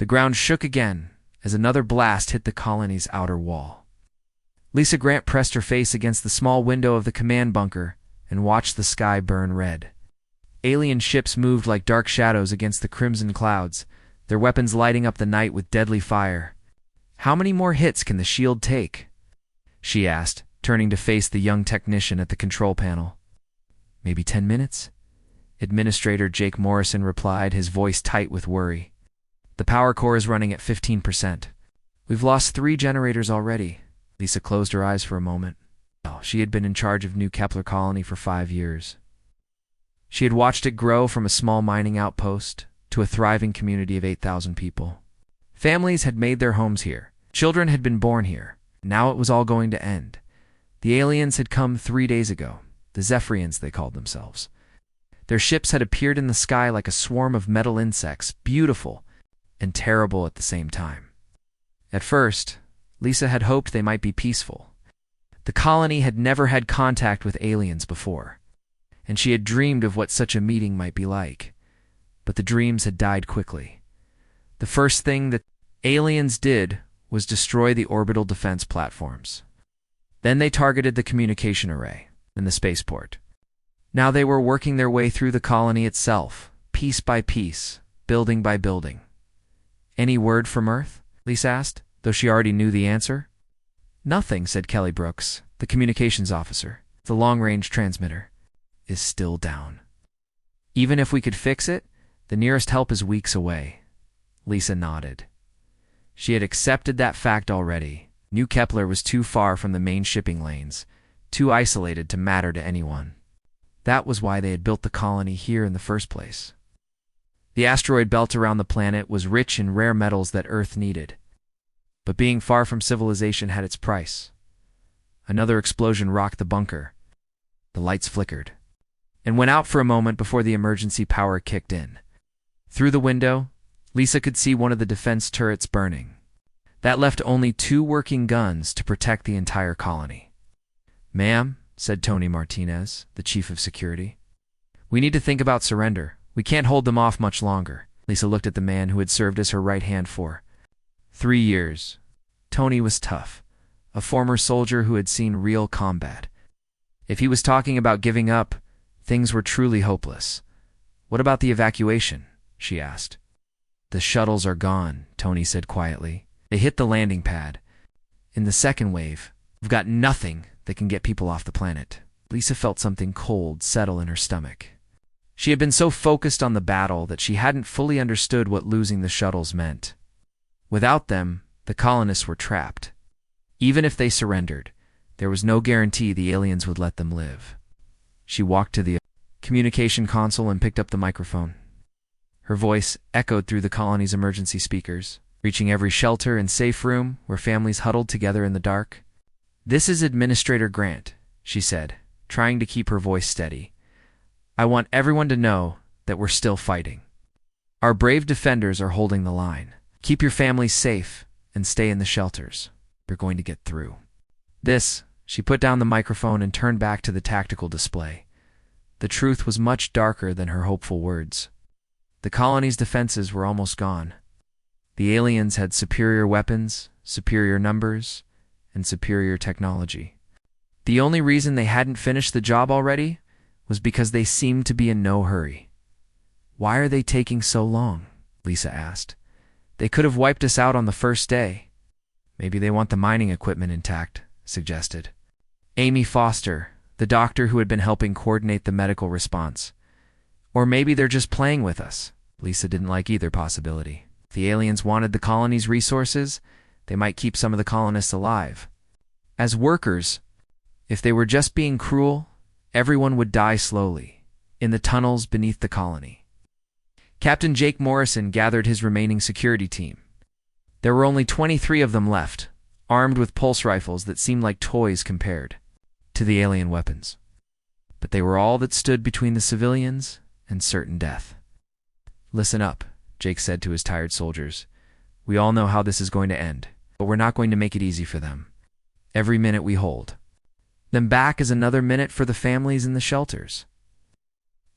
The ground shook again as another blast hit the colony's outer wall. Lisa Grant pressed her face against the small window of the command bunker and watched the sky burn red. Alien ships moved like dark shadows against the crimson clouds, their weapons lighting up the night with deadly fire. "How many more hits can the shield take?" she asked, turning to face the young technician at the control panel. "Maybe 10 minutes?" Administrator Jake Morrison replied, his voice tight with worry. "The power core is running at 15%. We've lost 3 generators already." Lisa closed her eyes for a moment. She had been in charge of New Kepler Colony for 5 years. She had watched it grow from a small mining outpost to a thriving community of 8,000 people. Families had made their homes here. Children had been born here. Now it was all going to end. The aliens had come 3 days ago. The Zephyrians, they called themselves. Their ships had appeared in the sky like a swarm of metal insects, beautiful and terrible at the same time. At first, Lisa had hoped they might be peaceful. The colony had never had contact with aliens before, and she had dreamed of what such a meeting might be like. But the dreams had died quickly. The first thing that aliens did was destroy the orbital defense platforms. Then they targeted the communication array and the spaceport. Now they were working their way through the colony itself, piece by piece, building by building. "Any word from Earth?" Lisa asked, though she already knew the answer. "Nothing," said Kelly Brooks, the communications officer. "The long-range transmitter is still down. Even if we could fix it, the nearest help is weeks away." Lisa nodded. She had accepted that fact already. New Kepler was too far from the main shipping lanes, too isolated to matter to anyone. That was why they had built the colony here in the first place. The asteroid belt around the planet was rich in rare metals that Earth needed. But being far from civilization had its price. Another explosion rocked the bunker. The lights flickered and went out for a moment before the emergency power kicked in. Through the window, Lisa could see one of the defense turrets burning. That left only 2 working guns to protect the entire colony. "Ma'am," said Tony Martinez, the chief of security, "we need to think about surrender. We can't hold them off much longer." Lisa looked at the man who had served as her right hand for 3 years. Tony was tough, a former soldier who had seen real combat. If he was talking about giving up, things were truly hopeless. "What about the evacuation?" she asked. "The shuttles are gone," Tony said quietly. "They hit the landing pad. In the second wave, we've got nothing that can get people off the planet." Lisa felt something cold settle in her stomach. She had been so focused on the battle that she hadn't fully understood what losing the shuttles meant. Without them, the colonists were trapped. Even if they surrendered, there was no guarantee the aliens would let them live. She walked to the communication console and picked up the microphone. Her voice echoed through the colony's emergency speakers, reaching every shelter and safe room where families huddled together in the dark. "This is Administrator Grant," she said, trying to keep her voice steady. "I want everyone to know that we're still fighting. Our brave defenders are holding the line. Keep your families safe and stay in the shelters. You're going to get through." She put down the microphone and turned back to the tactical display. The truth was much darker than her hopeful words. The colony's defenses were almost gone. The aliens had superior weapons, superior numbers, and superior technology. The only reason they hadn't finished the job already was because they seemed to be in no hurry. "Why are they taking so long?" Lisa asked. "They could have wiped us out on the first day." "Maybe they want the mining equipment intact," suggested Amy Foster, the doctor who had been helping coordinate the medical response. "Or maybe they're just playing with us." Lisa didn't like either possibility. If the aliens wanted the colony's resources, they might keep some of the colonists alive. As workers, if they were just being cruel, everyone would die slowly, in the tunnels beneath the colony. Captain Jake Morrison gathered his remaining security team. There were only 23 of them left, armed with pulse rifles that seemed like toys compared to the alien weapons. But they were all that stood between the civilians and certain death. "Listen up," Jake said to his tired soldiers. "We all know how this is going to end, but we're not going to make it easy for them. Every minute we hold them back is another minute for the families in the shelters."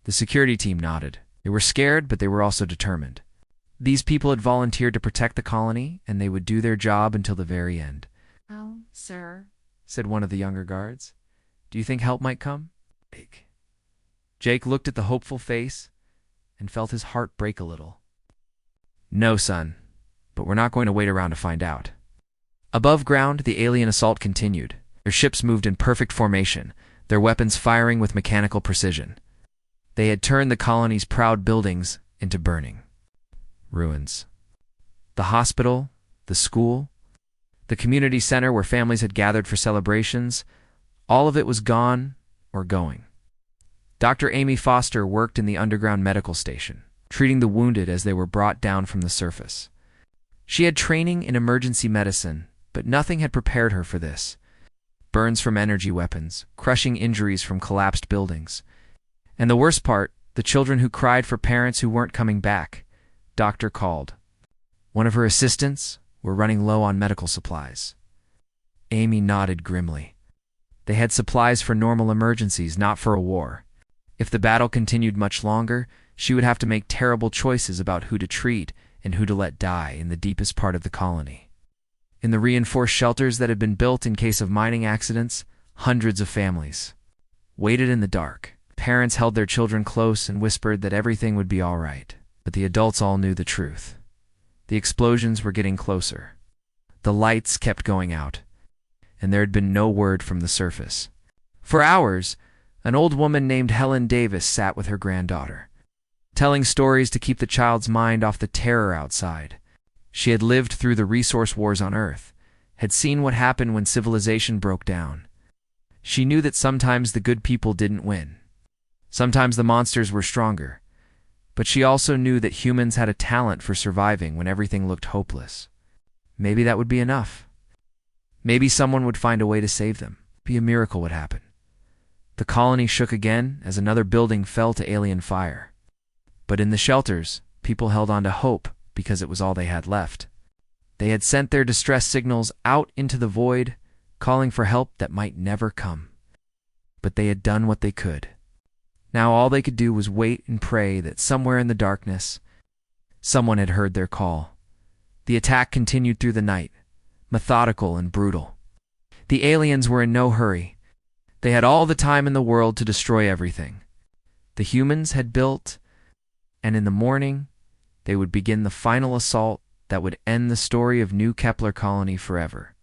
The security team nodded. They were scared, but they were also determined. These people had volunteered to protect the colony, and they would do their job until the very end. "Oh, sir," Said one of the younger guards. Do you think help might come? Jake looked at the hopeful face and felt his heart break a little. No, son, but we're not going to wait around to find out. Above ground, the alien assault continued. Their ships moved in perfect formation, their weapons firing with mechanical precision. They had turned the colony's proud buildings into burning ruins. The hospital, the school, the community center where families had gathered for celebrations, all of it was gone or going. Dr. Amy Foster worked in the underground medical station, treating the wounded as they were brought down from the surface. She had training in emergency medicine, but nothing had prepared her for this. Burns from energy weapons, crushing injuries from collapsed buildings. And the worst part, the children who cried for parents who weren't coming back. Doctor called. One of her assistants were running low on medical supplies. Amy nodded grimly. They had supplies for normal emergencies, not for a war. If the battle continued much longer, she would have to make terrible choices about who to treat and who to let die in the deepest part of the colony. In the reinforced shelters that had been built in case of mining accidents, hundreds of families waited in the dark. Parents held their children close and whispered that everything would be all right. But the adults all knew the truth. The explosions were getting closer. The lights kept going out, and there had been no word from the surface. For hours, an old woman named Helen Davis sat with her granddaughter, telling stories to keep the child's mind off the terror outside. She had lived through the resource wars on Earth, had seen what happened when civilization broke down. She knew that sometimes the good people didn't win. Sometimes the monsters were stronger. But she also knew that humans had a talent for surviving when everything looked hopeless. Maybe that would be enough. Maybe someone would find a way to save them. Maybe a miracle would happen. The colony shook again as another building fell to alien fire. But in the shelters, people held on to hope because it was all they had left. They had sent their distress signals out into the void, calling for help that might never come. But they had done what they could. Now all they could do was wait and pray that somewhere in the darkness, someone had heard their call. The attack continued through the night, methodical and brutal. The aliens were in no hurry. They had all the time in the world to destroy everything. The humans had built, and in the morning, they would begin the final assault that would end the story of New Kepler Colony forever.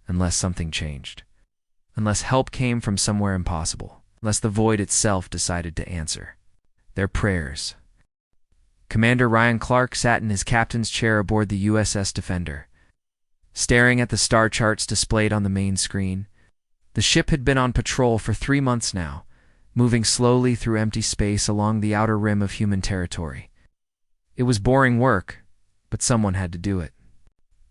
Unless something changed. Unless help came from somewhere impossible. Unless the void itself decided to answer their prayers. Commander Ryan Clark sat in his captain's chair aboard the USS Defender, staring at the star charts displayed on the main screen. The ship had been on patrol for 3 months now, moving slowly through empty space along the outer rim of human territory. It was boring work, but someone had to do it.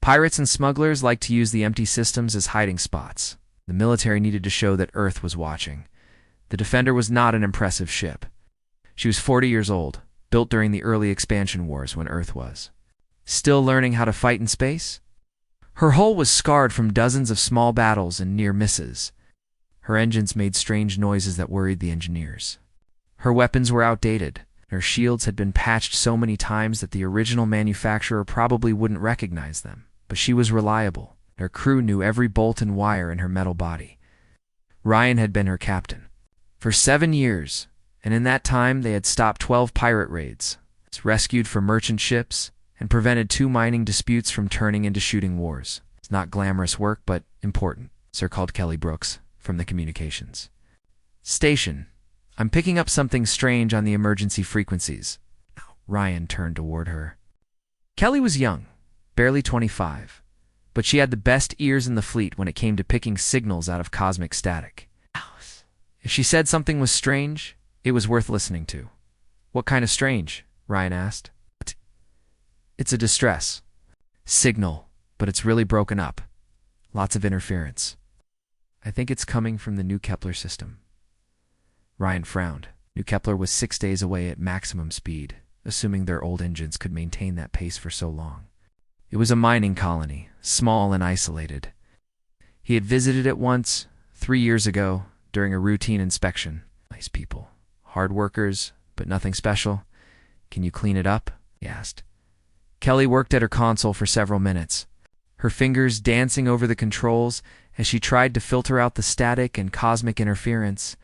Pirates and smugglers liked to use the empty systems as hiding spots. The military needed to show that Earth was watching. The Defender was not an impressive ship. She was 40 years old, built during the early expansion wars when Earth was still learning how to fight in space. Her hull was scarred from dozens of small battles and near misses. Her engines made strange noises that worried the engineers. Her weapons were outdated. Her shields had been patched so many times that the original manufacturer probably wouldn't recognize them. But she was reliable. Her crew knew every bolt and wire in her metal body. Ryan had been her captain for 7 years, and in that time they had stopped 12 pirate raids, rescued from merchant ships, and prevented 2 mining disputes from turning into shooting wars. It's not glamorous work, but important, Sir called Kelly Brooks from the communications station. I'm picking up something strange on the emergency frequencies. Ryan turned toward her. Kelly was young, barely 25, but she had the best ears in the fleet when it came to picking signals out of cosmic static. If she said something was strange, it was worth listening to. What kind of strange? Ryan asked. It's a distress signal, but it's really broken up. Lots of interference. I think it's coming from the New Kepler system. Ryan frowned. New Kepler was 6 days away at maximum speed, assuming their old engines could maintain that pace for so long. It was a mining colony, small and isolated. He had visited it once, 3 years ago, during a routine inspection. Nice people. Hard workers, but nothing special. Can you clean it up? He asked. Kelly worked at her console for several minutes, her fingers dancing over the controls as she tried to filter out the static and cosmic interference.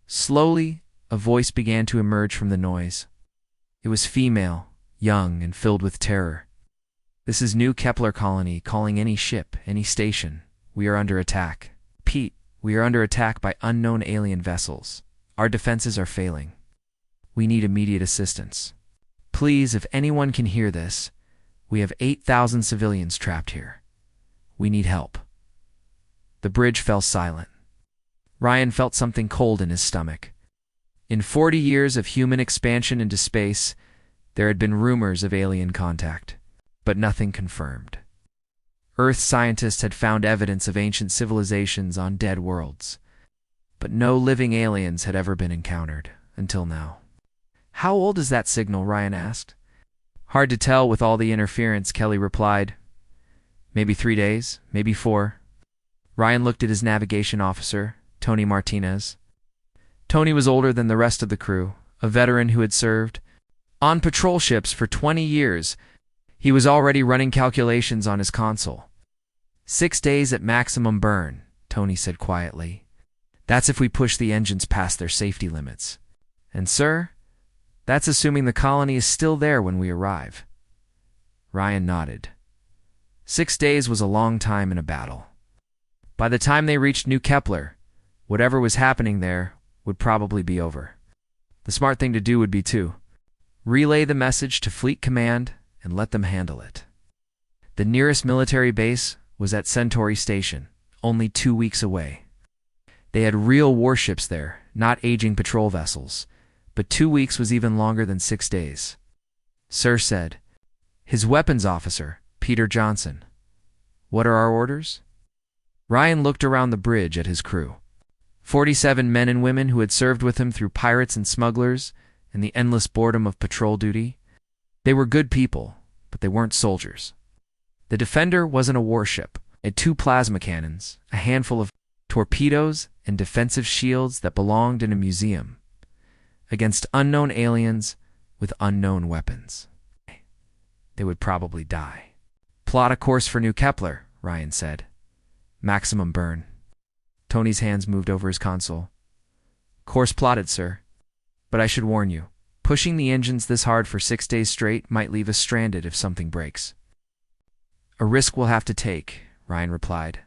Slowly, a voice began to emerge from the noise. It was female, young, and filled with terror. "This is New Kepler Colony calling any ship, any station. We are under attack. Pete, we are under attack by unknown alien vessels. Our defenses are failing. We need immediate assistance. Please, if anyone can hear this, we have 8,000 civilians trapped here. We need help." The bridge fell silent. Ryan felt something cold in his stomach. In 40 years of human expansion into space, there had been rumors of alien contact, but nothing confirmed. Earth scientists had found evidence of ancient civilizations on dead worlds, but no living aliens had ever been encountered until now. "How old is that signal?" Ryan asked. "Hard to tell with all the interference," Kelly replied. "Maybe 3 days, maybe 4. Ryan looked at his navigation officer, Tony Martinez. Tony was older than the rest of the crew, a veteran who had served on patrol ships for 20 years. He was already running calculations on his console. 6 days at maximum burn, Tony said quietly. That's if we push the engines past their safety limits. And sir, that's assuming the colony is still there when we arrive. Ryan nodded. 6 days was a long time in a battle. By the time they reached New Kepler, whatever was happening there would probably be over. The smart thing to do would be to relay the message to Fleet Command and let them handle it. The nearest military base was at Centauri Station, only 2 weeks away. They had real warships there, not aging patrol vessels, but 2 weeks was even longer than 6 days. Sir said, his weapons officer, Peter Johnson. What are our orders? Ryan looked around the bridge at his crew. 47 men and women who had served with him through pirates and smugglers and the endless boredom of patrol duty. They were good people, but they weren't soldiers. The Defender wasn't a warship. It had 2 plasma cannons, a handful of torpedoes, and defensive shields that belonged in a museum against unknown aliens with unknown weapons. They would probably die. Plot a course for New Kepler, Ryan said. Maximum burn. Tony's hands moved over his console. Course plotted, sir. But I should warn you, pushing the engines this hard for 6 days straight might leave us stranded if something breaks. A risk we'll have to take, Ryan replied.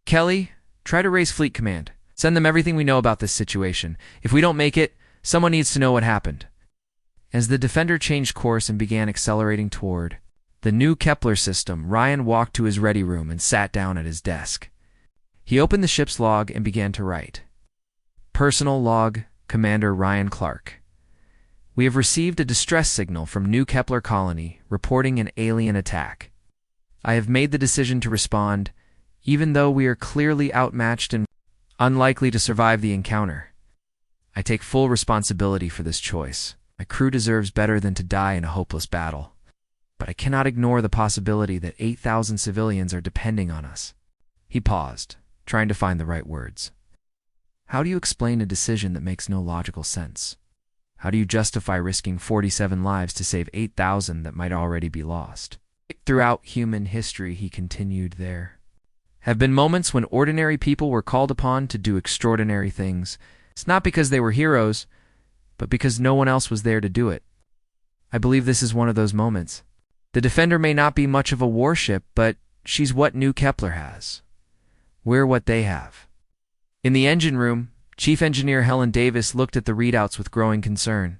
Kelly, try to raise Fleet Command. Send them everything we know about this situation. If we don't make it, someone needs to know what happened. As the Defender changed course and began accelerating toward the New Kepler system, Ryan walked to his ready room and sat down at his desk. He opened the ship's log and began to write. Personal log, Commander Ryan Clark. We have received a distress signal from New Kepler Colony reporting an alien attack. I have made the decision to respond, even though we are clearly outmatched and unlikely to survive the encounter. I take full responsibility for this choice. My crew deserves better than to die in a hopeless battle. But I cannot ignore the possibility that 8,000 civilians are depending on us. He paused, trying to find the right words. How do you explain a decision that makes no logical sense? How do you justify risking 47 lives to save 8,000 that might already be lost? Throughout human history, he continued, there have been moments when ordinary people were called upon to do extraordinary things. It's not because they were heroes, but because no one else was there to do it. I believe this is one of those moments. The Defender may not be much of a warship, but she's what New Kepler has. We're what they have. In the engine room, Chief Engineer Helen Davis looked at the readouts with growing concern.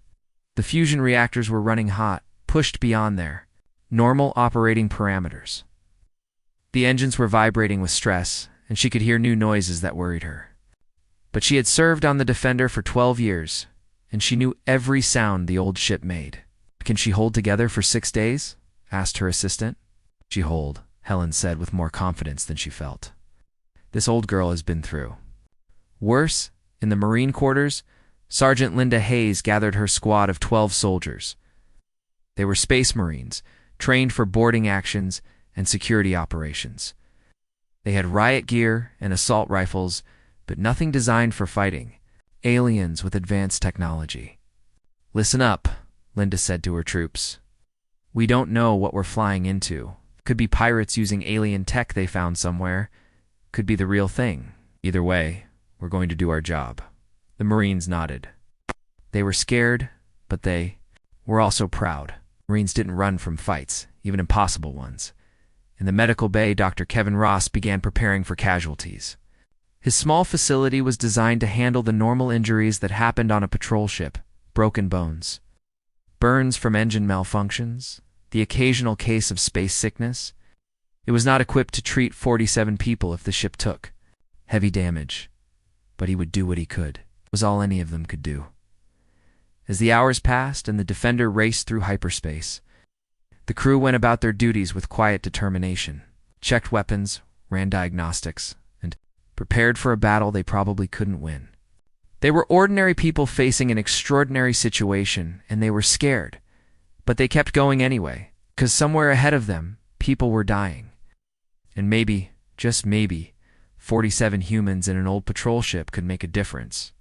The fusion reactors were running hot, pushed beyond their normal operating parameters. The engines were vibrating with stress, and she could hear new noises that worried her. But she had served on the Defender for 12 years, and she knew every sound the old ship made. Can she hold together for 6 days? Asked her assistant. She hold, Helen said with more confidence than she felt. This old girl has been through. Worse, in the Marine quarters, Sergeant Linda Hayes gathered her squad of 12 soldiers. They were Space Marines, trained for boarding actions and security operations. They had riot gear and assault rifles, but nothing designed for fighting. Aliens with advanced technology. Listen up, Linda said to her troops. We don't know what we're flying into. Could be pirates using alien tech they found somewhere. Could be the real thing. Either way, we're going to do our job." The Marines nodded. They were scared, but they were also proud. Marines didn't run from fights, even impossible ones. In the medical bay, Dr. Kevin Ross began preparing for casualties. His small facility was designed to handle the normal injuries that happened on a patrol ship: broken bones, burns from engine malfunctions, the occasional case of space sickness. It was not equipped to treat 47 people if the ship took heavy damage, but he would do what he could. It was all any of them could do. As the hours passed and the Defender raced through hyperspace, the crew went about their duties with quiet determination, checked weapons, ran diagnostics, and prepared for a battle they probably couldn't win. They were ordinary people facing an extraordinary situation, and they were scared. But they kept going anyway, because somewhere ahead of them, people were dying. And maybe, just maybe, 47 humans in an old patrol ship could make a difference.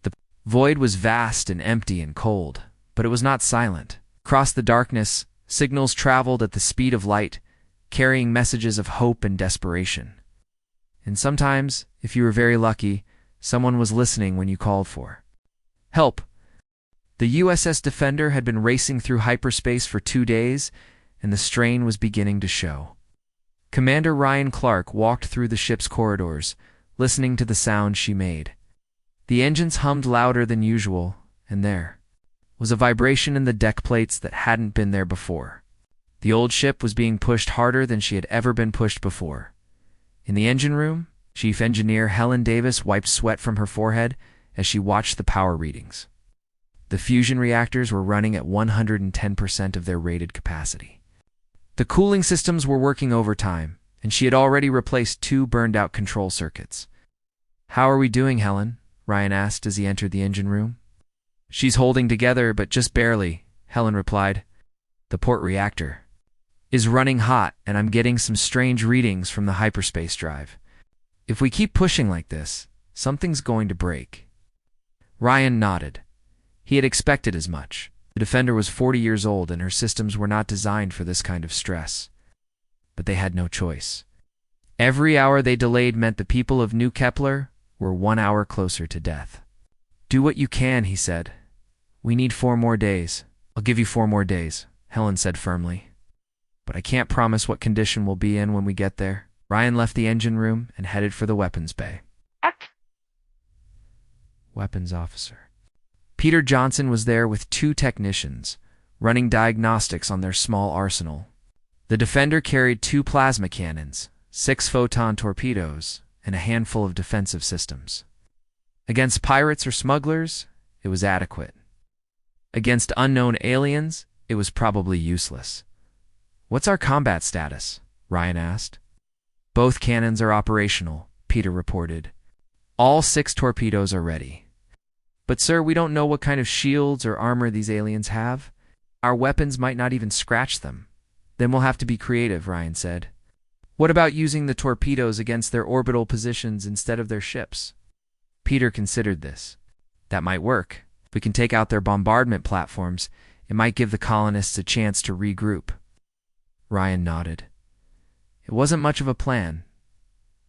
The void was vast and empty and cold, but it was not silent. Across the darkness, signals traveled at the speed of light, carrying messages of hope and desperation. And sometimes, if you were very lucky, someone was listening when you called for help. The USS Defender had been racing through hyperspace for 2 days, and the strain was beginning to show. Commander Ryan Clark walked through the ship's corridors, listening to the sound she made. The engines hummed louder than usual, and there was a vibration in the deck plates that hadn't been there before. The old ship was being pushed harder than she had ever been pushed before. In the engine room, Chief Engineer Helen Davis wiped sweat from her forehead as she watched the power readings. The fusion reactors were running at 110% of their rated capacity. The cooling systems were working overtime, and she had already replaced 2 burned-out control circuits. "How are we doing, Helen?" Ryan asked as he entered the engine room. "She's holding together, but just barely," Helen replied. "The port reactor is running hot, and I'm getting some strange readings from the hyperspace drive. If we keep pushing like this, something's going to break." Ryan nodded. He had expected as much. The Defender was 40 years old, and her systems were not designed for this kind of stress. But they had no choice. Every hour they delayed meant the people of New Kepler were 1 hour closer to death. "Do what you can," he said. "We need 4 more days." "I'll give you 4 more days," Helen said firmly. "But I can't promise what condition we'll be in when we get there." Ryan left the engine room and headed for the weapons bay. Weapons officer Peter Johnson was there with 2 technicians, running diagnostics on their small arsenal. The Defender carried 2 plasma cannons, 6 photon torpedoes, and a handful of defensive systems. Against pirates or smugglers, it was adequate. Against unknown aliens, it was probably useless. "What's our combat status?" Ryan asked. "Both cannons are operational," Peter reported. "All 6 torpedoes are ready. But sir, we don't know what kind of shields or armor these aliens have. Our weapons might not even scratch them." "Then we'll have to be creative," Ryan said. "What about using the torpedoes against their orbital positions instead of their ships?" Peter considered this. "That might work. If we can take out their bombardment platforms, it might give the colonists a chance to regroup." Ryan nodded. It wasn't much of a plan,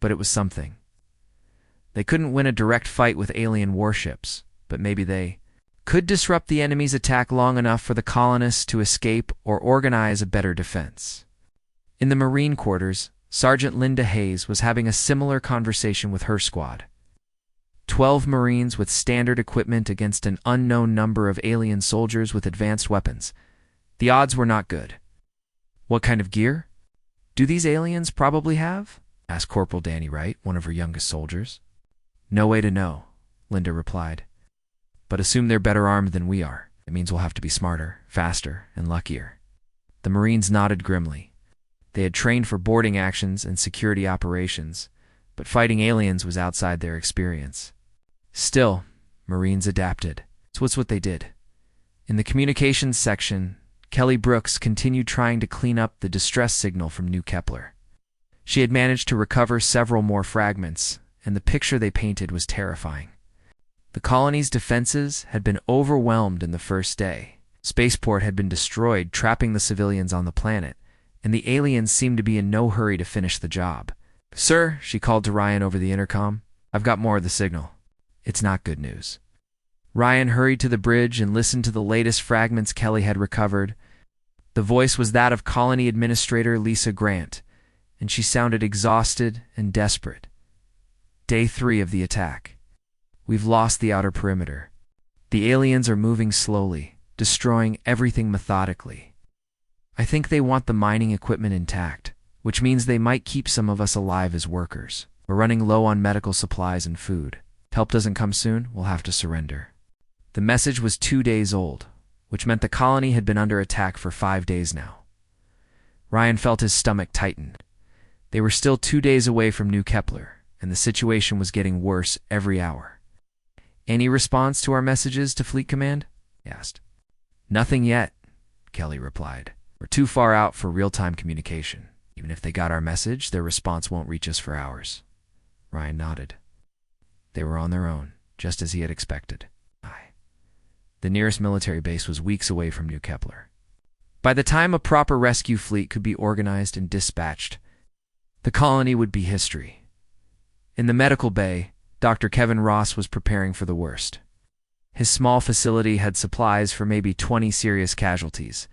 but it was something. They couldn't win a direct fight with alien warships, but maybe they could disrupt the enemy's attack long enough for the colonists to escape or organize a better defense. In the Marine quarters, Sergeant Linda Hayes was having a similar conversation with her squad. 12 Marines with standard equipment against an unknown number of alien soldiers with advanced weapons. The odds were not good. "What kind of gear do these aliens probably have?" asked Corporal Danny Wright, one of her youngest soldiers. "No way to know," Linda replied. "But assume they're better armed than we are. It means we'll have to be smarter, faster, and luckier." The Marines nodded grimly. They had trained for boarding actions and security operations, but fighting aliens was outside their experience. Still, Marines adapted. It's what they did. In the communications section, Kelly Brooks continued trying to clean up the distress signal from New Kepler. She had managed to recover several more fragments, and the picture they painted was terrifying. The colony's defenses had been overwhelmed in the first day, Spaceport had been destroyed, trapping the civilians on the planet, and the aliens seemed to be in no hurry to finish the job. "Sir," she called to Ryan over the intercom, "I've got more of the signal. It's not good news." Ryan hurried to the bridge and listened to the latest fragments Kelly had recovered. The voice was that of Colony Administrator Lisa Grant, and she sounded exhausted and desperate. "Day 3 of the attack. We've lost the outer perimeter. The aliens are moving slowly, destroying everything methodically. I think they want the mining equipment intact, which means they might keep some of us alive as workers. We're running low on medical supplies and food. If help doesn't come soon, we'll have to surrender." The message was 2 days old, which meant the colony had been under attack for 5 days now. Ryan felt his stomach tighten. They were still 2 days away from New Kepler, and the situation was getting worse every hour. "Any response to our messages to Fleet Command?" he asked. "Nothing yet," Kelly replied. "We're too far out for real-time communication. Even if they got our message, their response won't reach us for hours." Ryan nodded. They were on their own, just as he had expected. The nearest military base was weeks away from New Kepler. By the time a proper rescue fleet could be organized and dispatched, the colony would be history. In the medical bay, Dr. Kevin Ross was preparing for the worst. His small facility had supplies for maybe 20 serious casualties.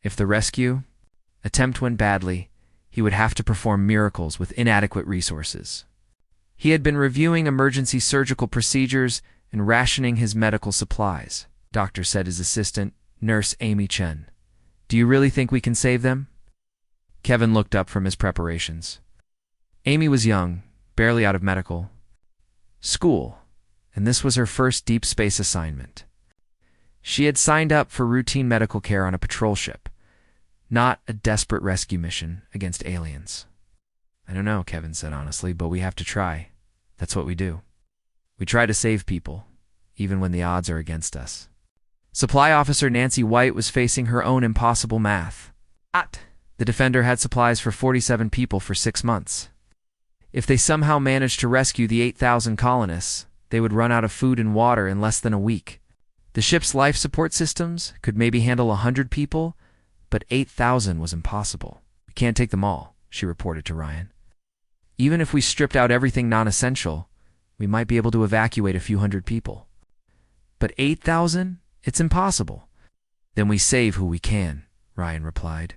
If the rescue attempt went badly, he would have to perform miracles with inadequate resources. He had been reviewing emergency surgical procedures and rationing his medical supplies. Doctor said his assistant, Nurse Amy Chen. "Do you really think we can save them?" Kevin looked up from his preparations. Amy was young, barely out of medical school, and this was her first deep space assignment. She had signed up for routine medical care on a patrol ship, not a desperate rescue mission against aliens. "I don't know," Kevin said honestly, "but we have to try. That's what we do. We try to save people, even when the odds are against us." Supply Officer Nancy White was facing her own impossible math. The Defender had supplies for 47 people for 6 months. If they somehow managed to rescue the 8,000 colonists, they would run out of food and water in less than a week. The ship's life support systems could maybe handle 100 people, but 8,000 was impossible. "We can't take them all," she reported to Ryan. "Even if we stripped out everything non-essential, we might be able to evacuate a few hundred people. But 8,000? It's impossible." "Then we save who we can," Ryan replied.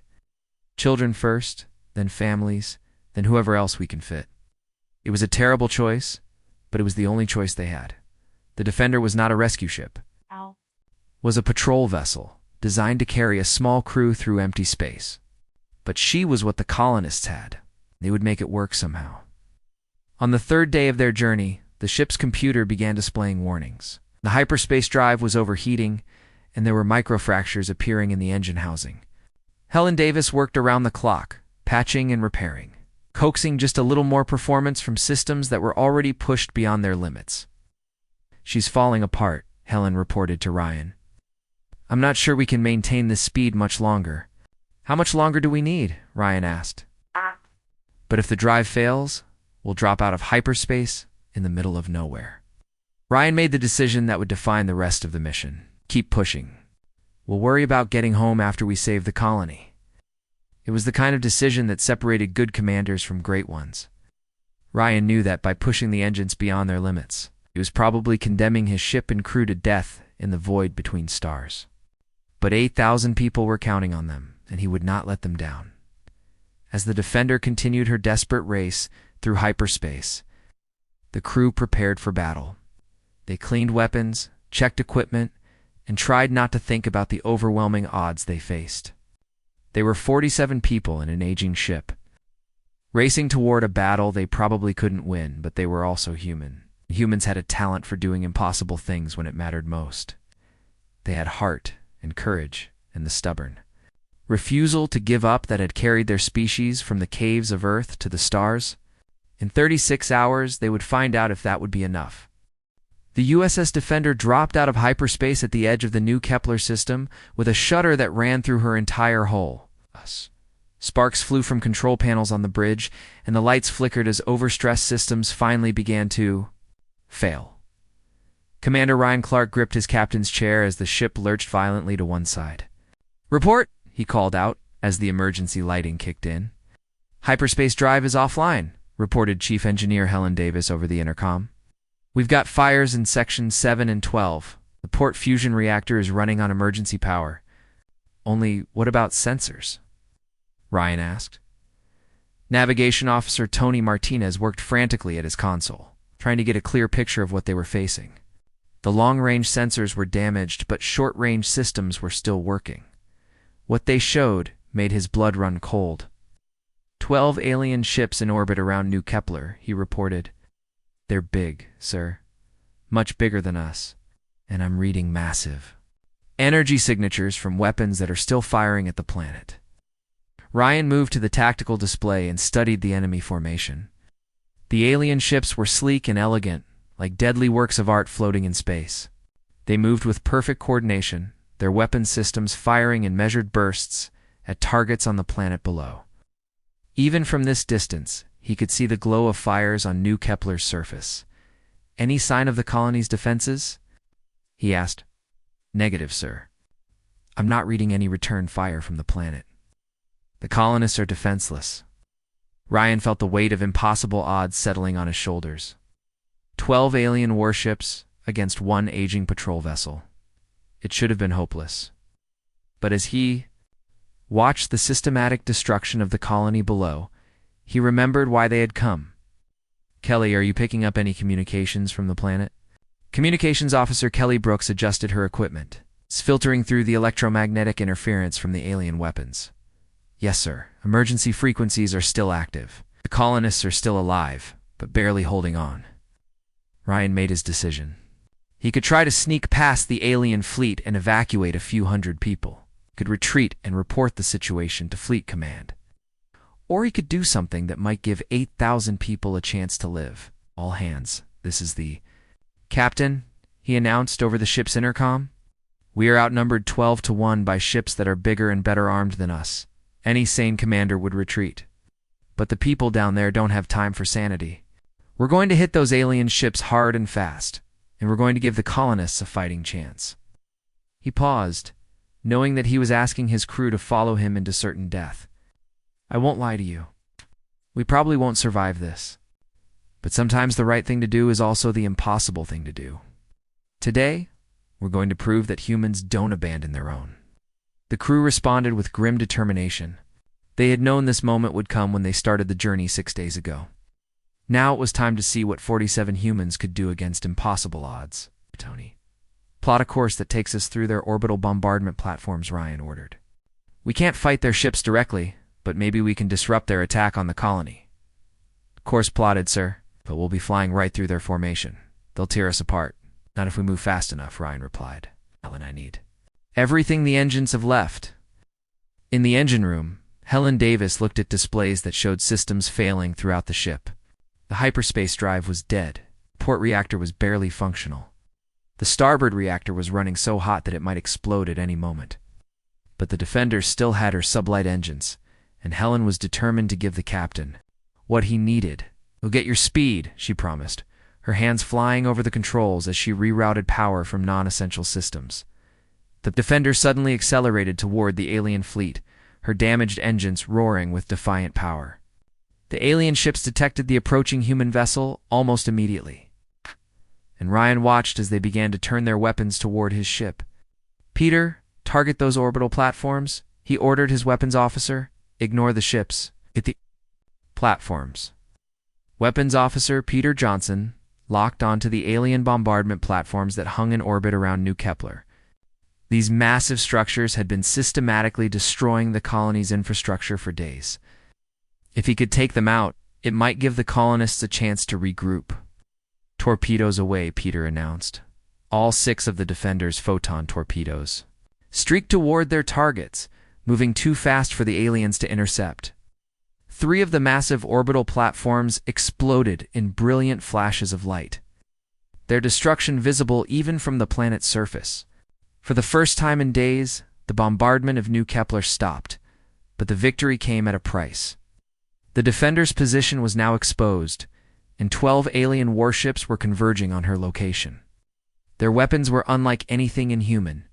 "Children first, then families, then whoever else we can fit." It was a terrible choice, but it was the only choice they had. The Defender was not a rescue ship. It was a patrol vessel, designed to carry a small crew through empty space. But she was what the colonists had. They would make it work somehow. On the 3rd day of their journey, the ship's computer began displaying warnings. The hyperspace drive was overheating, and there were microfractures appearing in the engine housing. Helen Davis worked around the clock, patching and repairing, coaxing just a little more performance from systems that were already pushed beyond their limits. "She's falling apart," Helen reported to Ryan. "I'm not sure we can maintain this speed much longer." "How much longer do we need?" Ryan asked. "But if the drive fails, we'll drop out of hyperspace in the middle of nowhere." Ryan made the decision that would define the rest of the mission. Keep pushing. We'll worry about getting home after we save the colony. It was the kind of decision that separated good commanders from great ones. Ryan knew that by pushing the engines beyond their limits, he was probably condemning his ship and crew to death in the void between stars. But 8,000 people were counting on them, and he would not let them down. As the Defender continued her desperate race through hyperspace, the crew prepared for battle. They cleaned weapons, checked equipment, and tried not to think about the overwhelming odds they faced. They were 47 people in an aging ship. Racing toward a battle they probably couldn't win, but they were also human. Humans had a talent for doing impossible things when it mattered most. They had heart and courage and the stubborn refusal to give up that had carried their species from the caves of Earth to the stars. In 36 hours, they would find out if that would be enough. The USS Defender dropped out of hyperspace at the edge of the New Kepler system with a shudder that ran through her entire hull. Sparks flew from control panels on the bridge, and the lights flickered as overstressed systems finally began to fail. Commander Ryan Clark gripped his captain's chair as the ship lurched violently to one side. "Report," he called out as the emergency lighting kicked in. "Hyperspace drive is offline," reported Chief Engineer Helen Davis over the intercom. "We've got fires in Sections 7 and 12. The port fusion reactor is running on emergency power. Only, what about sensors?" Ryan asked. Navigation Officer Tony Martinez worked frantically at his console, trying to get a clear picture of what they were facing. The long-range sensors were damaged, but short-range systems were still working. What they showed made his blood run cold. 12 alien ships in orbit around New Kepler, he reported. "They're big, sir. Much bigger than us. And I'm reading massive energy signatures from weapons that are still firing at the planet." Ryan moved to the tactical display and studied the enemy formation. The alien ships were sleek and elegant, like deadly works of art floating in space. They moved with perfect coordination, their weapon systems firing in measured bursts at targets on the planet below. Even from this distance, he could see the glow of fires on New Kepler's surface. "Any sign of the colony's defenses?" he asked. "Negative, sir. I'm not reading any return fire from the planet. The colonists are defenseless." Ryan felt the weight of impossible odds settling on his shoulders. 12 alien warships against one aging patrol vessel. It should have been hopeless. But as he watched the systematic destruction of the colony below, he remembered why they had come. "Kelly, are you picking up any communications from the planet?" Communications Officer Kelly Brooks adjusted her equipment, filtering through the electromagnetic interference from the alien weapons. "Yes, sir. Emergency frequencies are still active. The colonists are still alive, but barely holding on." Ryan made his decision. He could try to sneak past the alien fleet and evacuate a few hundred people. He could retreat and report the situation to Fleet Command. Or he could do something that might give 8,000 people a chance to live. "All hands, this is the captain," he announced over the ship's intercom. "We are outnumbered 12 to 1 by ships that are bigger and better armed than us. Any sane commander would retreat. But the people down there don't have time for sanity. We're going to hit those alien ships hard and fast, and we're going to give the colonists a fighting chance." He paused, knowing that he was asking his crew to follow him into certain death. "I won't lie to you. We probably won't survive this. But sometimes the right thing to do is also the impossible thing to do. Today, we're going to prove that humans don't abandon their own." The crew responded with grim determination. They had known this moment would come when they started the journey 6 days ago. Now it was time to see what 47 humans could do against impossible odds. "Tony, plot a course that takes us through their orbital bombardment platforms," Ryan ordered. "We can't fight their ships directly, but maybe we can disrupt their attack on the colony." "Course plotted, sir, but we'll be flying right through their formation. They'll tear us apart." "Not if we move fast enough," Ryan replied. "Helen, I need everything the engines have left." In the engine room, Helen Davis looked at displays that showed systems failing throughout the ship. The hyperspace drive was dead. The port reactor was barely functional. The starboard reactor was running so hot that it might explode at any moment. But the Defender still had her sublight engines, and Helen was determined to give the captain what he needed. "You'll get your speed," she promised, her hands flying over the controls as she rerouted power from non-essential systems. The Defender suddenly accelerated toward the alien fleet, her damaged engines roaring with defiant power. The alien ships detected the approaching human vessel almost immediately, and Ryan watched as they began to turn their weapons toward his ship. "Peter, target those orbital platforms," he ordered his weapons officer. "Ignore the ships. Hit the platforms." Weapons officer Peter Johnson locked onto the alien bombardment platforms that hung in orbit around New Kepler. These massive structures had been systematically destroying the colony's infrastructure for days. If he could take them out, it might give the colonists a chance to regroup. "Torpedoes away," Peter announced. All 6 of the Defender's photon torpedoes streaked toward their targets, moving too fast for the aliens to intercept. 3 of the massive orbital platforms exploded in brilliant flashes of light, their destruction visible even from the planet's surface. For the first time in days, the bombardment of New Kepler stopped, but the victory came at a price. The Defender's position was now exposed, and 12 alien warships were converging on her location. Their weapons were unlike anything inhuman.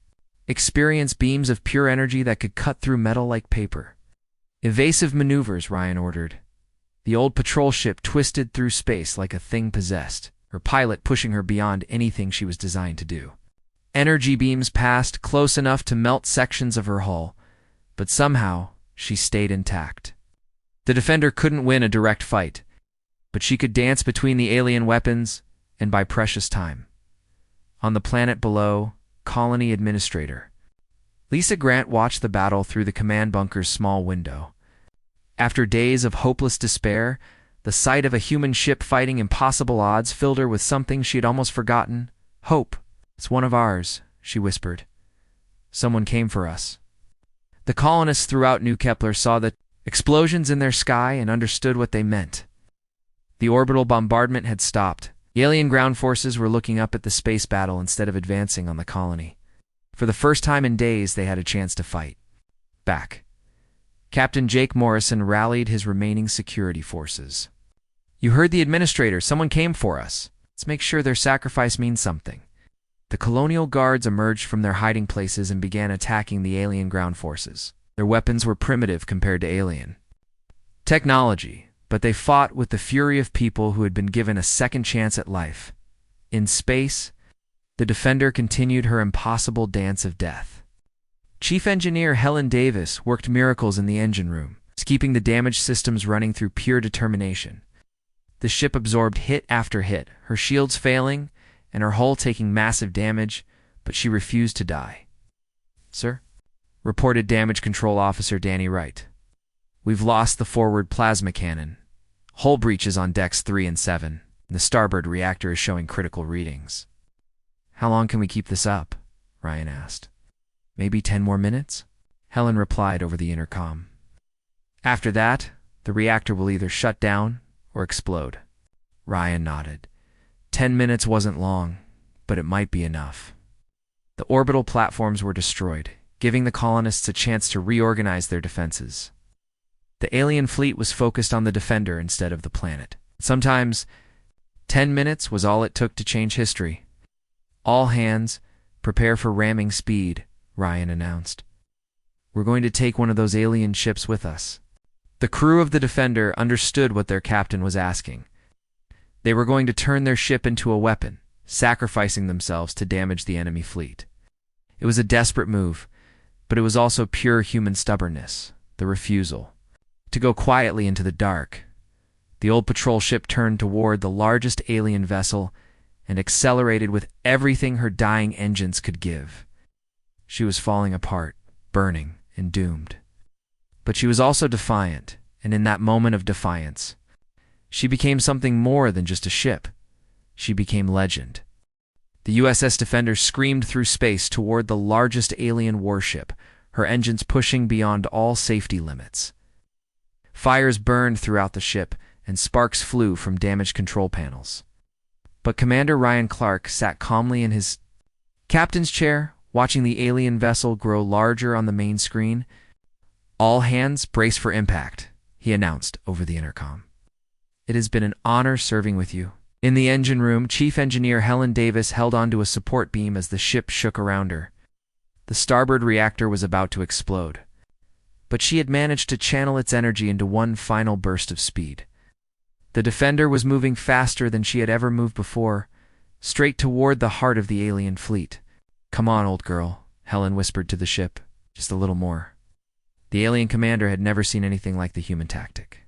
Experience beams of pure energy that could cut through metal like paper. Evasive maneuvers, Ryan ordered. The old patrol ship twisted through space like a thing possessed, her pilot pushing her beyond anything she was designed to do. Energy beams passed close enough to melt sections of her hull, but somehow she stayed intact. The Defender couldn't win a direct fight, but she could dance between the alien weapons and buy precious time. On the planet below, Colony Administrator. Lisa Grant watched the battle through the command bunker's small window. After days of hopeless despair, the sight of a human ship fighting impossible odds filled her with something she had almost forgotten. Hope. "It's one of ours," she whispered. "Someone came for us." The colonists throughout New Kepler saw the explosions in their sky and understood what they meant. The orbital bombardment had stopped. The alien ground forces were looking up at the space battle instead of advancing on the colony. For the first time in days, they had a chance to fight back. Captain Jake Morrison rallied his remaining security forces. "You heard the administrator. Someone came for us. Let's make sure their sacrifice means something." The colonial guards emerged from their hiding places and began attacking the alien ground forces. Their weapons were primitive compared to alien technology, but they fought with the fury of people who had been given a second chance at life. In space, the Defender continued her impossible dance of death. Chief Engineer Helen Davis worked miracles in the engine room, keeping the damaged systems running through pure determination. The ship absorbed hit after hit, her shields failing and her hull taking massive damage, but she refused to die. "Sir," reported Damage Control Officer Danny Wright. "We've lost the forward plasma cannon. Hull breaches on decks 3 and 7. And the starboard reactor is showing critical readings." "How long can we keep this up?" Ryan asked. "Maybe 10 more minutes?" Helen replied over the intercom. "After that, the reactor will either shut down or explode." Ryan nodded. 10 minutes wasn't long, but it might be enough. The orbital platforms were destroyed, giving the colonists a chance to reorganize their defenses. The alien fleet was focused on the Defender instead of the planet. Sometimes, 10 minutes was all it took to change history. "All hands, prepare for ramming speed," Ryan announced. "We're going to take one of those alien ships with us." The crew of the Defender understood what their captain was asking. They were going to turn their ship into a weapon, sacrificing themselves to damage the enemy fleet. It was a desperate move, but it was also pure human stubbornness, the refusal to go quietly into the dark. The old patrol ship turned toward the largest alien vessel and accelerated with everything her dying engines could give. She was falling apart, burning, and doomed. But she was also defiant, and in that moment of defiance, she became something more than just a ship. She became legend. The USS Defender screamed through space toward the largest alien warship, her engines pushing beyond all safety limits. Fires burned throughout the ship, and sparks flew from damaged control panels. But Commander Ryan Clark sat calmly in his captain's chair, watching the alien vessel grow larger on the main screen. "All hands brace for impact," he announced over the intercom. "It has been an honor serving with you." In the engine room, Chief Engineer Helen Davis held onto a support beam as the ship shook around her. The starboard reactor was about to explode, but she had managed to channel its energy into one final burst of speed. The Defender was moving faster than she had ever moved before, straight toward the heart of the alien fleet. "Come on, old girl," Helen whispered to the ship. "Just a little more." The alien commander had never seen anything like the human tactic.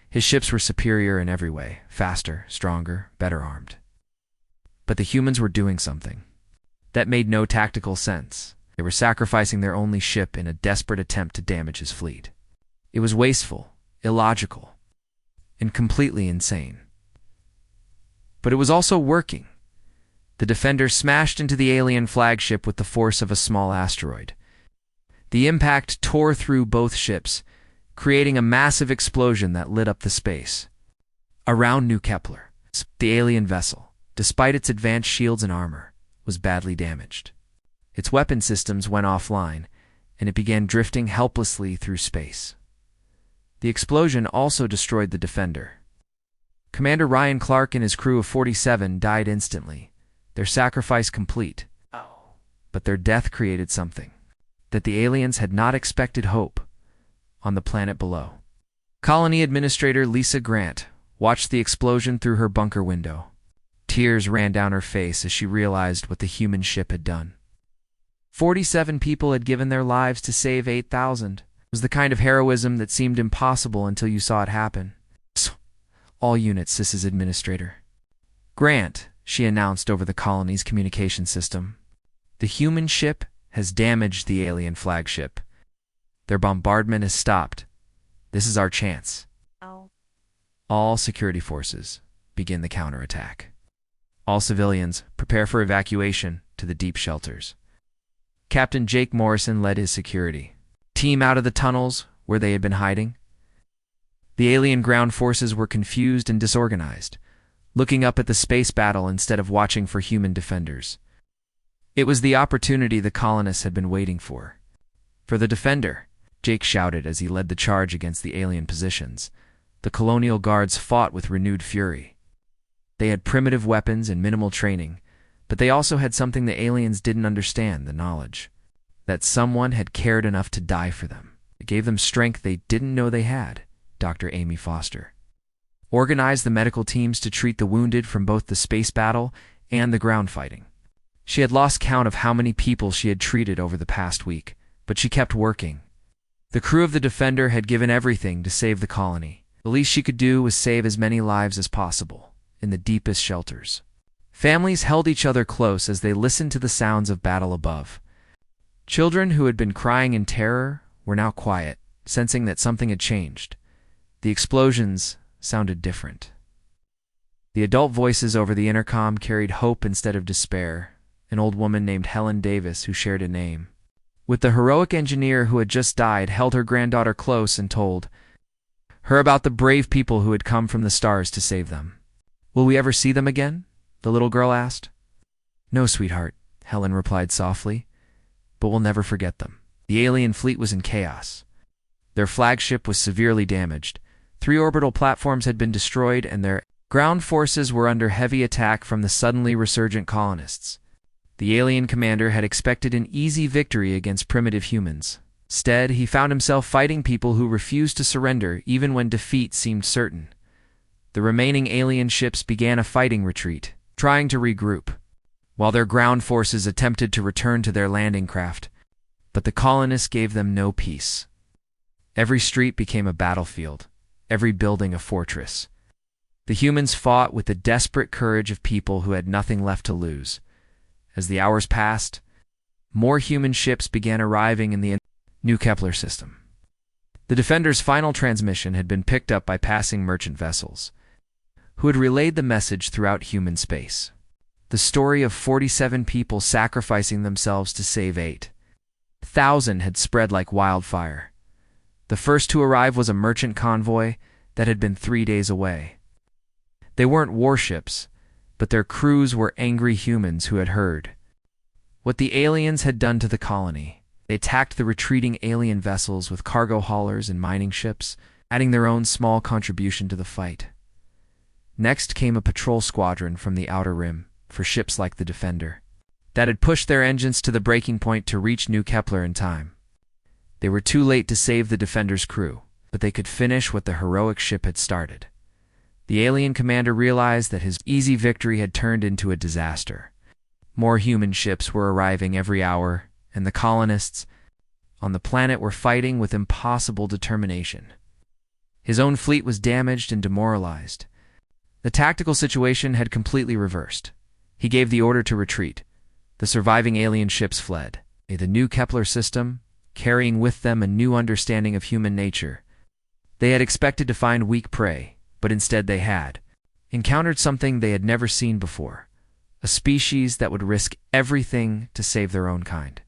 His ships were superior in every way, faster, stronger, better armed. But the humans were doing something that made no tactical sense. They were sacrificing their only ship in a desperate attempt to damage his fleet. It was wasteful, illogical, and completely insane. But it was also working. The Defender smashed into the alien flagship with the force of a small asteroid. The impact tore through both ships, creating a massive explosion that lit up the space. Around New Kepler, the alien vessel, despite its advanced shields and armor, was badly damaged. Its weapon systems went offline, and it began drifting helplessly through space. The explosion also destroyed the Defender. Commander Ryan Clark and his crew of 47 died instantly, their sacrifice complete. But their death created something that the aliens had not expected: hope on the planet below. Colony Administrator Lisa Grant watched the explosion through her bunker window. Tears ran down her face as she realized what the human ship had done. 47 people had given their lives to save 8,000. It was the kind of heroism that seemed impossible until you saw it happen. All units, this is Administrator Grant, she announced over the colony's communication system. The human ship has damaged the alien flagship. Their bombardment has stopped. This is our chance. All security forces, begin the counterattack. All civilians, prepare for evacuation to the deep shelters. Captain Jake Morrison led his security team out of the tunnels where they had been hiding. The alien ground forces were confused and disorganized, looking up at the space battle instead of watching for human defenders. It was the opportunity the colonists had been waiting for. For the defender, Jake shouted as he led the charge against the alien positions. The colonial guards fought with renewed fury. They had primitive weapons and minimal training, but they also had something the aliens didn't understand: the knowledge that someone had cared enough to die for them. It gave them strength they didn't know they had. Dr. Amy Foster organized the medical teams to treat the wounded from both the space battle and the ground fighting. She had lost count of how many people she had treated over the past week, but she kept working. The crew of the Defender had given everything to save the colony. The least she could do was save as many lives as possible in the deepest shelters. Families held each other close as they listened to the sounds of battle above. Children who had been crying in terror were now quiet, sensing that something had changed. The explosions sounded different. The adult voices over the intercom carried hope instead of despair. An old woman named Helen Davis, who shared a name with the heroic engineer who had just died, held her granddaughter close and told her about the brave people who had come from the stars to save them. "Will we ever see them again?" the little girl asked. "No, sweetheart," Helen replied softly, "but we'll never forget them." The alien fleet was in chaos. Their flagship was severely damaged. 3 orbital platforms had been destroyed, and their ground forces were under heavy attack from the suddenly resurgent colonists. The alien commander had expected an easy victory against primitive humans. Instead, he found himself fighting people who refused to surrender even when defeat seemed certain. The remaining alien ships began a fighting retreat, trying to regroup, while their ground forces attempted to return to their landing craft. But the colonists gave them no peace. Every street became a battlefield, every building a fortress. The humans fought with the desperate courage of people who had nothing left to lose. As the hours passed, more human ships began arriving in the new Kepler system. The Defender's final transmission had been picked up by passing merchant vessels, who had relayed the message throughout human space. The story of 47 people sacrificing themselves to save 8,000 had spread like wildfire. The first to arrive was a merchant convoy that had been 3 days away. They weren't warships, but their crews were angry humans who had heard what the aliens had done to the colony. They attacked the retreating alien vessels with cargo haulers and mining ships, adding their own small contribution to the fight. Next came a patrol squadron from the Outer Rim for ships like the Defender that had pushed their engines to the breaking point to reach New Kepler in time. They were too late to save the Defender's crew, but they could finish what the heroic ship had started. The alien commander realized that his easy victory had turned into a disaster. More human ships were arriving every hour, and the colonists on the planet were fighting with impossible determination. His own fleet was damaged and demoralized. The tactical situation had completely reversed. He gave the order to retreat. The surviving alien ships fled. The new Kepler system, carrying with them a new understanding of human nature. They had expected to find weak prey, but instead they had encountered something they had never seen before, a species that would risk everything to save their own kind.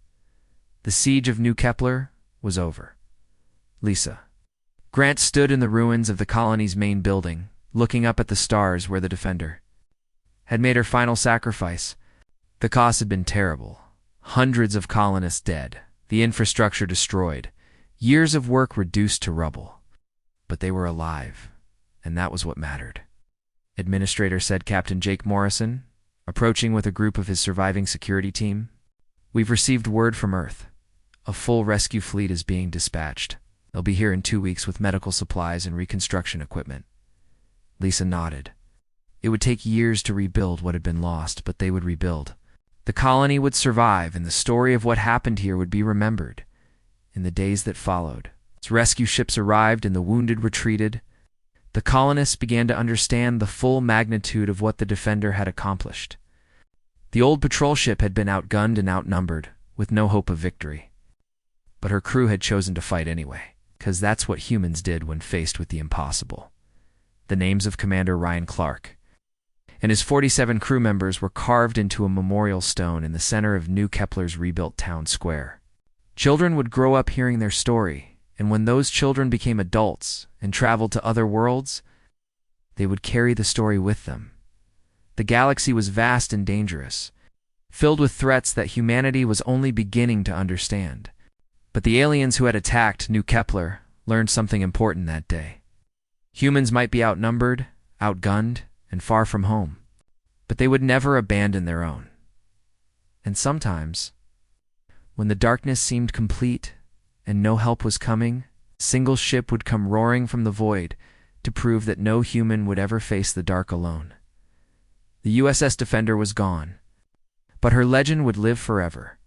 The siege of New Kepler was over. Lisa Grant stood in the ruins of the colony's main building, looking up at the stars where the Defender had made her final sacrifice. The cost had been terrible. Hundreds of colonists dead, the infrastructure destroyed, years of work reduced to rubble. But they were alive, and that was what mattered. Administrator said Captain Jake Morrison, approaching with a group of his surviving security team. "We've received word from Earth. A full rescue fleet is being dispatched. They'll be here in 2 weeks with medical supplies and reconstruction equipment." Lisa nodded. It would take years to rebuild what had been lost, but they would rebuild. The colony would survive, and the story of what happened here would be remembered. In the days that followed, as rescue ships arrived and the wounded retreated, the colonists began to understand the full magnitude of what the Defender had accomplished. The old patrol ship had been outgunned and outnumbered, with no hope of victory. But her crew had chosen to fight anyway, because that's what humans did when faced with the impossible. The names of Commander Ryan Clark and his 47 crew members were carved into a memorial stone in the center of New Kepler's rebuilt town square. Children would grow up hearing their story, and when those children became adults and traveled to other worlds, they would carry the story with them. The galaxy was vast and dangerous, filled with threats that humanity was only beginning to understand. But the aliens who had attacked New Kepler learned something important that day. Humans might be outnumbered, outgunned, and far from home, but they would never abandon their own. And sometimes, when the darkness seemed complete and no help was coming, a single ship would come roaring from the void to prove that no human would ever face the dark alone. The USS Defender was gone, but her legend would live forever.